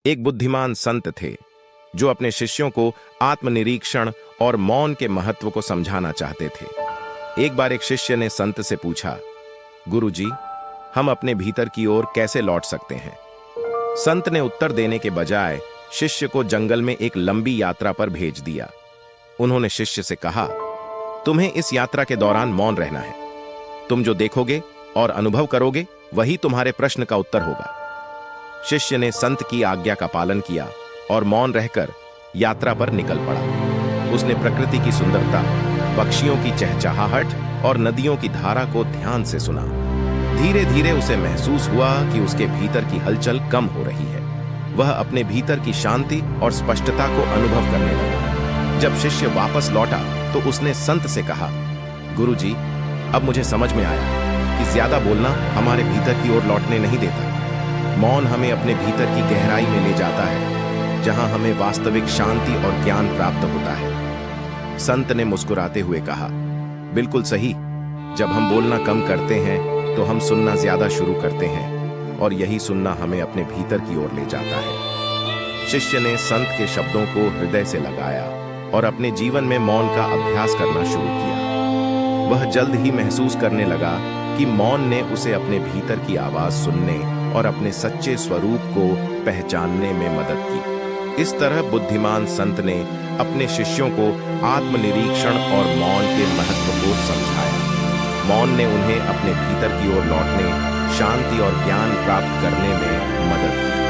एक बुद्धिमान संत थे जो अपने शिष्यों को आत्मनिरीक्षण और मौन के महत्व को समझाना चाहते थे। एक बार एक शिष्य ने संत से पूछा, गुरुजी, हम अपने भीतर की ओर कैसे लौट सकते हैं? संत ने उत्तर देने के बजाय शिष्य को जंगल में एक लंबी यात्रा पर भेज दिया। उन्होंने शिष्य से कहा, तुम्हें इस यात्रा के दौरान मौन रहना है। तुम जो देखोगे और अनुभव करोगे वही तुम्हारे प्रश्न का उत्तर होगा। शिष्य ने संत की आज्ञा का पालन किया और मौन रहकर यात्रा पर निकल पड़ा। उसने प्रकृति की सुंदरता, पक्षियों की चहचहाहट और नदियों की धारा को ध्यान से सुना। धीरे धीरे उसे महसूस हुआ कि उसके भीतर की हलचल कम हो रही है। वह अपने भीतर की शांति और स्पष्टता को अनुभव करने लगा। जब शिष्य वापस लौटा तो उसने संत से कहा, गुरुजी, अब मुझे समझ में आया कि ज्यादा बोलना हमारे भीतर की ओर लौटने नहीं देता। मौन हमें अपने भीतर की गहराई में ले जाता है, जहां हमें वास्तविक शांति और ज्ञान प्राप्त होता है। संत ने मुस्कुराते हुए कहा, बिल्कुल सही। जब हम बोलना कम करते हैं तो हम सुनना ज्यादा शुरू करते हैं और यही सुनना हमें अपने भीतर की ओर ले जाता है। शिष्य ने संत के शब्दों को हृदय से लगाया और अपने जीवन में मौन का अभ्यास करना शुरू किया। वह जल्द ही महसूस करने लगा कि मौन ने उसे अपने भीतर की आवाज सुनने और अपने सच्चे स्वरूप को पहचानने में मदद की। इस तरह बुद्धिमान संत ने अपने शिष्यों को आत्मनिरीक्षण और मौन के महत्व को समझाया। मौन ने उन्हें अपने भीतर की ओर लौटने, शांति और ज्ञान प्राप्त करने में मदद की।